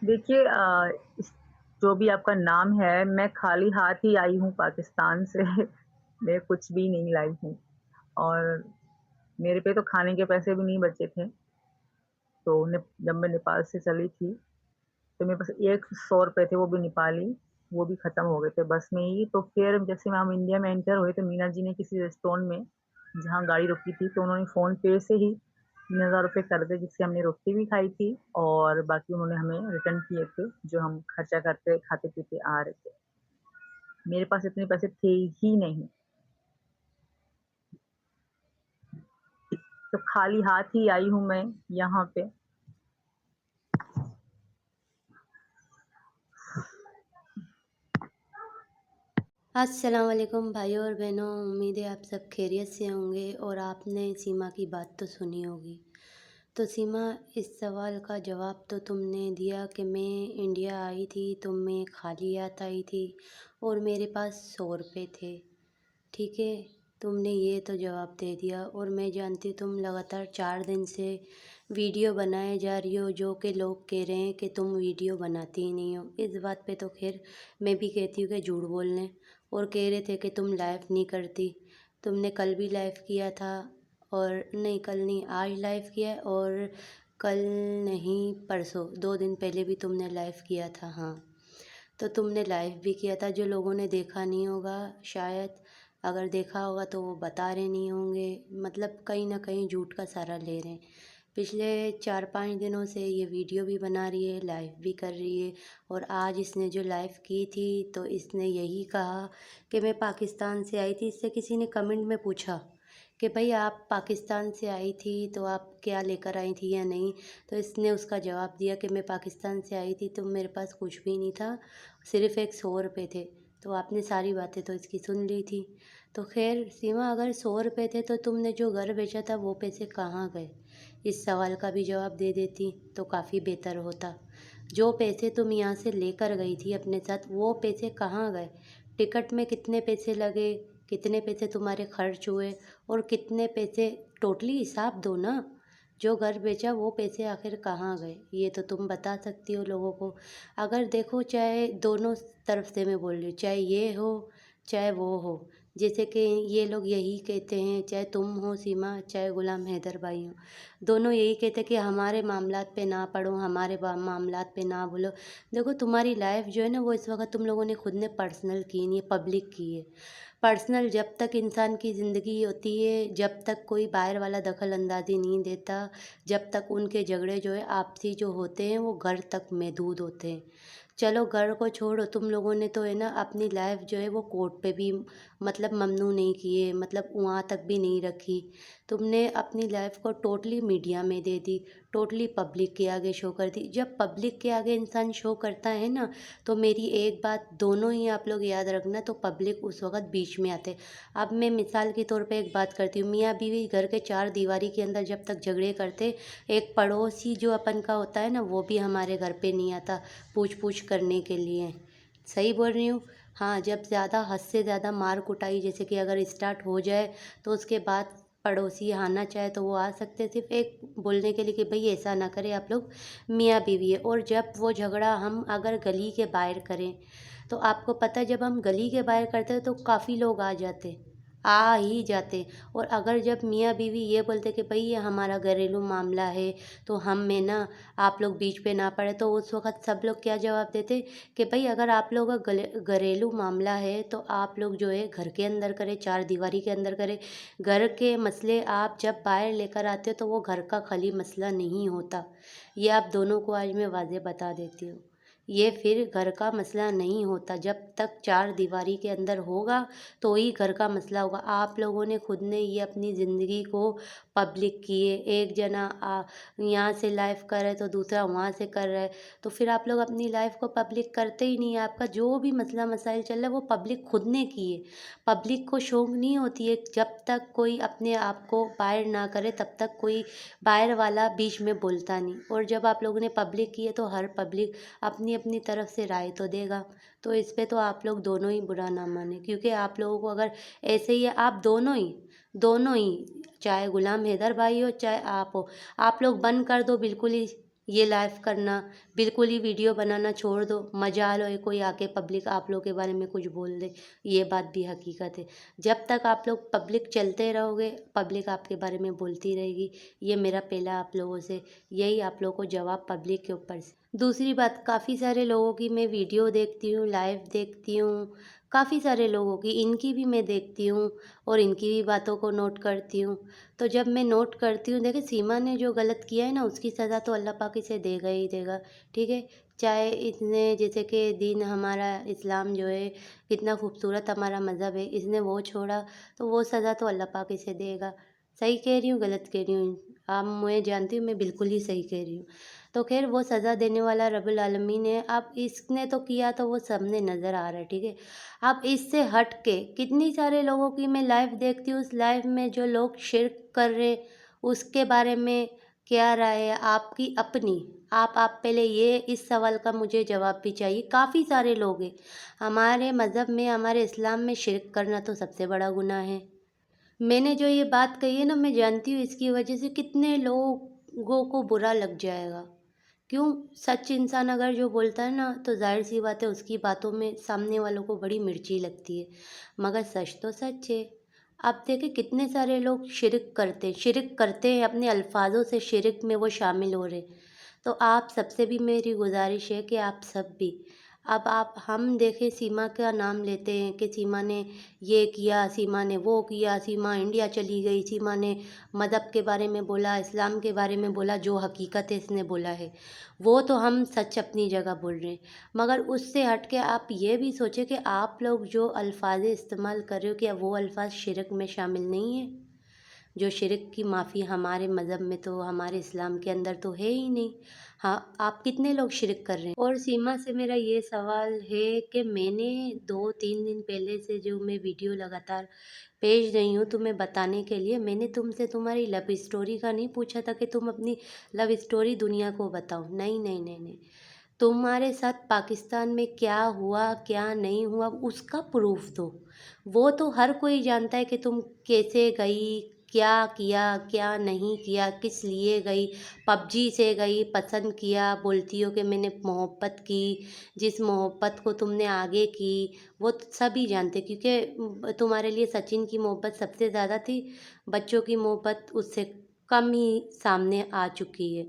देखिए इस जो भी आपका नाम है, मैं खाली हाथ ही आई हूँ पाकिस्तान से। मैं कुछ भी नहीं लाई हूँ और मेरे पे तो खाने के पैसे भी नहीं बचे थे। तो ने जब मैं नेपाल से चली थी, तो मेरे पास एक ₹100 थे, वो भी नेपाली, वो भी खत्म हो गए थे बस में ही। तो फिर जैसे हम इंडिया में एंटर हुए, तो मीना जी ने किसी रेस्टोरेंट में, जहाँ गाड़ी रुकी थी, तो उन्होंने फ़ोन पे से ही ₹3000 कर दिए, जिससे हमने रोटी भी खाई थी और बाकी उन्होंने हमें रिटर्न किए थे, जो हम खर्चा करते, खाते-पीते आ रहे थे। मेरे पास इतने पैसे थे ही नहीं, तो खाली हाथ ही आई हूँ मैं यहाँ पे। अस्सलाम वालेकुम भाइयों और बहनों, उम्मीद है आप सब खैरियत से होंगे और आपने सीमा की बात तो सुनी होगी। तो सीमा, इस सवाल का जवाब तो तुमने दिया कि मैं इंडिया आई थी तो मैं खाली हाथ आई थी और मेरे पास 100 रुपये थे। ठीक है, तुमने ये तो जवाब दे दिया और मैं जानती हूँ तुम लगातार 4 दिन से वीडियो बनाए जा रही हो, जो कि लोग कह रहे हैं कि तुम वीडियो बनाती ही नहीं हो। इस बात पे तो खैर मैं भी कहती हूँ कि झूठ बोलने, और कह रहे थे कि तुम लाइव नहीं करती। तुमने कल भी लाइव किया था, और नहीं कल नहीं, आज लाइव किया है, और कल नहीं परसों 2 दिन पहले भी तुमने लाइव किया था। हाँ, तो तुमने लाइव भी किया था। जो लोगों ने देखा नहीं होगा, शायद अगर देखा होगा तो वो बता रहे नहीं होंगे, मतलब कहीं ना कहीं झूठ का सहारा ले रहे हैं। पिछले 4-5 दिनों से ये वीडियो भी बना रही है, लाइव भी कर रही है। और आज इसने जो लाइव की थी तो इसने यही कहा कि मैं पाकिस्तान से आई थी। इससे किसी ने कमेंट में पूछा कि भाई आप पाकिस्तान से आई थी तो आप क्या लेकर आई थी या नहीं। तो इसने उसका जवाब दिया कि मैं पाकिस्तान से आई थी तो मेरे पास कुछ भी नहीं था, सिर्फ़ एक 100 रुपये थे। तो आपने सारी बातें तो इसकी सुन ली थी। तो खैर सीमा, अगर 100 रुपये थे तो तुमने जो घर बेचा था वो पैसे कहाँ गए? इस सवाल का भी जवाब दे देती तो काफ़ी बेहतर होता। जो पैसे तुम यहाँ से लेकर गई थी अपने साथ, वो पैसे कहाँ गए? टिकट में कितने पैसे लगे? कितने पैसे तुम्हारे खर्च हुए? और कितने पैसे, टोटली हिसाब दो ना। जो घर बेचा वो पैसे आखिर कहाँ गए, ये तो तुम बता सकती हो लोगों को। अगर देखो, चाहे दोनों तरफ से मैं बोल रही हूँ, चाहे ये हो चाहे वो हो। जैसे कि ये लोग यही कहते हैं, चाहे तुम हो सीमा, चाहे गुलाम हैदर भाई हो, दोनों यही कहते हैं कि हमारे मामलात पे ना पढ़ो, हमारे मामलात पे ना बोलो। देखो, तुम्हारी लाइफ जो है ना, वो इस वक्त तुम लोगों ने खुद ने पर्सनल की नहीं है, पब्लिक की है। पर्सनल जब तक इंसान की ज़िंदगी होती है, जब तक कोई बाहर वाला दखल अंदाज़ी नहीं देता, जब तक उनके झगड़े जो है आपसी जो होते हैं वो घर तक महदूद होते हैं। चलो घर को छोड़ो, तुम लोगों ने तो है ना अपनी लाइफ जो है वो कोर्ट पे भी मतलब ममनू नहीं किए, मतलब वहाँ तक भी नहीं रखी। तुमने अपनी लाइफ को टोटली मीडिया में दे दी, टोटली पब्लिक के आगे शो कर दी। जब पब्लिक के आगे इंसान शो करता है ना, तो मेरी एक बात दोनों ही आप लोग याद रखना, तो पब्लिक उस वक़्त बीच में आते। अब मैं मिसाल के तौर पे एक बात करती हूँ, मियाँ बीवी घर के चार दीवारी के अंदर जब तक झगड़े करते, एक पड़ोसी जो अपन का होता है ना, वो भी हमारे घर पे नहीं आता पूछ पूछ करने के लिए। सही बोल रही हूँ? हाँ, जब ज़्यादा हद से ज़्यादा मार कुटाई जैसे कि अगर स्टार्ट हो जाए, तो उसके बाद पड़ोसी आना चाहे तो वो आ सकते हैं, सिर्फ एक बोलने के लिए कि भाई ऐसा ना करें, आप लोग मियाँ बीवी है। और जब वो झगड़ा हम अगर गली के बाहर करें, तो आपको पता है जब हम गली के बाहर करते हैं तो काफ़ी लोग आ ही जाते। और अगर जब मियाँ बीवी ये बोलते कि भाई ये हमारा घरेलू मामला है, तो हम में ना आप लोग बीच पे ना पड़े, तो उस वक़्त सब लोग क्या जवाब देते कि भाई अगर आप लोगों का घरेलू मामला है तो आप लोग जो है घर के अंदर करें, चार दीवारी के अंदर करें। घर के मसले आप जब बाहर लेकर आते हो तो वो घर का खाली मसला नहीं होता। ये आप दोनों को आज मैं वाज़ेह बता देती हूँ। ये फिर घर का मसला नहीं होता, जब तक चार दीवारी के अंदर होगा तो ही घर का मसला होगा। आप लोगों ने खुद ने ये अपनी ज़िंदगी को पब्लिक किए, एक जना यहाँ से लाइव कर रहा है तो दूसरा वहाँ से कर रहा है, तो फिर आप लोग अपनी लाइफ को पब्लिक करते ही नहीं है। आपका जो भी मसला मसाइल चल रहा है वो पब्लिक खुद ने किए। पब्लिक को शौक नहीं होती है, जब तक कोई अपने आप को बाहर ना करे तब तक कोई बाहर वाला बीच में बोलता नहीं। और जब आप लोगों ने पब्लिक की है तो हर पब्लिक अपनी अपनी तरफ से राय तो देगा। तो इस पे तो आप लोग दोनों ही बुरा ना माने, क्योंकि आप लोगों को अगर ऐसे ही है, आप दोनों ही चाहे गुलाम हैदर भाई हो चाहे आप हो, आप लोग बंद कर दो बिल्कुल ही ये लाइव करना, बिल्कुल ही वीडियो बनाना छोड़ दो। मजाल है कोई आके पब्लिक आप लोग के बारे में कुछ बोल दे, ये बात भी हकीकत है। जब तक आप लोग पब्लिक चलते रहोगे, पब्लिक आपके बारे में बोलती रहेगी। ये मेरा पहला आप लोगों से यही आप लोगों को जवाब पब्लिक के ऊपर से। दूसरी बात, काफ़ी सारे लोगों की मैं वीडियो देखती हूँ, लाइव देखती हूँ, काफ़ी सारे लोगों की, इनकी भी मैं देखती हूँ और इनकी भी बातों को नोट करती हूँ। तो जब मैं नोट करती हूँ, देखिए सीमा ने जो गलत किया है ना, उसकी सज़ा तो अल्लाह पाक इसे देगा ही देगा, ठीक है। चाहे इसने, जैसे कि दीन हमारा इस्लाम जो है, कितना खूबसूरत हमारा मज़हब है, इसने वो छोड़ा तो वो सज़ा तो अल्लाह पाक इसे देगा। सही कह रही हूँ, गलत कह रही हूँ? आप मैं जानती हूँ मैं बिल्कुल ही सही कह रही हूँ। तो खैर वो सज़ा देने वाला रब्बुल आलमीन है। अब इसने तो किया तो वो सामने नज़र आ रहा है, ठीक है। अब इससे हट के कितनी सारे लोगों की मैं लाइव देखती हूँ, उस लाइव में जो लोग शिर्क कर रहे, उसके बारे में क्या राय है आपकी अपनी? आप पहले ये इस सवाल का मुझे जवाब भी चाहिए। काफ़ी सारे लोग हैं, हमारे मज़हब में, हमारे इस्लाम में शिर्क करना तो सबसे बड़ा गुनाह है। मैंने जो ये बात कही है ना, मैं जानती हूँ इसकी वजह से कितने लोगों को बुरा लग जाएगा। क्यों? सच इंसान अगर जो बोलता है ना, तो ज़ाहिर सी बात है उसकी बातों में सामने वालों को बड़ी मिर्ची लगती है, मगर सच तो सच है। आप देखें कितने सारे लोग शिरक करते हैं, अपने अल्फाजों से शिरक में वो शामिल हो रहे। तो आप सबसे भी मेरी गुजारिश है कि आप सब भी, अब आप हम देखें सीमा का नाम लेते हैं कि सीमा ने ये किया, सीमा ने वो किया, सीमा इंडिया चली गई, सीमा ने मज़हब के बारे में बोला, इस्लाम के बारे में बोला, जो हकीकत है इसने बोला है, वो तो हम सच अपनी जगह बोल रहे हैं। मगर उससे हट के आप ये भी सोचें कि आप लोग जो अल्फाज इस्तेमाल कर रहे हो, क्या वो अल्फाज शिरक में शामिल नहीं है? जो शिरक की माफ़ी हमारे मज़हब में तो, हमारे इस्लाम के अंदर तो है ही नहीं। हाँ, आप कितने लोग शिरक कर रहे हैं? और सीमा से मेरा ये सवाल है कि मैंने 2-3 दिन पहले से जो मैं वीडियो लगातार भेज रही हूँ तुम्हें बताने के लिए, मैंने तुमसे तुम्हारी लव स्टोरी का नहीं पूछा था कि तुम अपनी लव स्टोरी दुनिया को बताओ। नहीं, नहीं, नहीं, नहीं। तुम्हारे साथ पाकिस्तान में क्या हुआ, क्या नहीं हुआ, उसका प्रूफ़ दो। वो तो हर कोई जानता है कि तुम कैसे गई, क्या किया, क्या नहीं किया, किस लिए गई। पबजी से गई, पसंद किया, बोलती हो कि मैंने मोहब्बत की, जिस मोहब्बत को तुमने आगे की, वो तो सभी जानते, क्योंकि तुम्हारे लिए सचिन की मोहब्बत सबसे ज़्यादा थी, बच्चों की मोहब्बत उससे कम ही सामने आ चुकी है।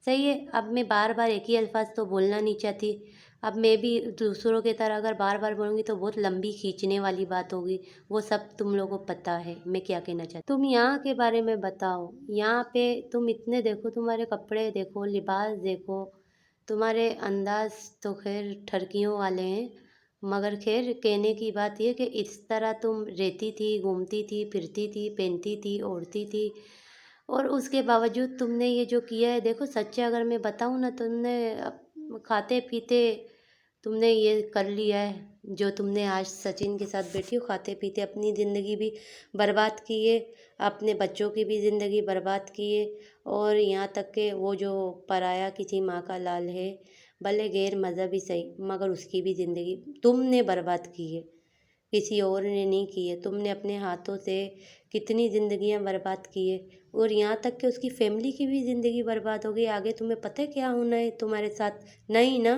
सही है, अब मैं बार बार एक ही अल्फाज तो बोलना नहीं चाहती। अब मैं भी दूसरों की तरह अगर बार बार बोलूँगी तो बहुत लंबी खींचने वाली बात होगी। वो सब तुम लोगों को पता है मैं क्या कहना चाहती हूँ। तुम यहाँ के बारे में बताओ, यहाँ पे तुम इतने देखो, तुम्हारे कपड़े देखो, लिबास देखो, तुम्हारे अंदाज तो खैर ठरकियों वाले हैं। मगर खैर कहने की बात ये कि इस तरह तुम रहती थी, घूमती थी, फिरती थी, पहनती थी, ओढ़ती थी, और उसके बावजूद तुमने ये जो किया है, देखो सच्चे अगर मैं बताऊँ ना, तुमने खाते पीते तुमने ये कर लिया है। जो तुमने आज सचिन के साथ बैठी हो, खाते पीते अपनी ज़िंदगी भी बर्बाद की है, अपने बच्चों की भी ज़िंदगी बर्बाद की है, और यहाँ तक कि वो जो पराया किसी माँ का लाल है, भले गैर मज़हबी सही, मगर उसकी भी ज़िंदगी तुमने बर्बाद की है, किसी और ने नहीं की है। तुमने अपने हाथों से कितनी ज़िंदगियां बर्बाद की है, और यहाँ तक कि उसकी फैमिली की भी ज़िंदगी बर्बाद हो गई। आगे तुम्हें पता है क्या होना है तुम्हारे साथ? नहीं ना?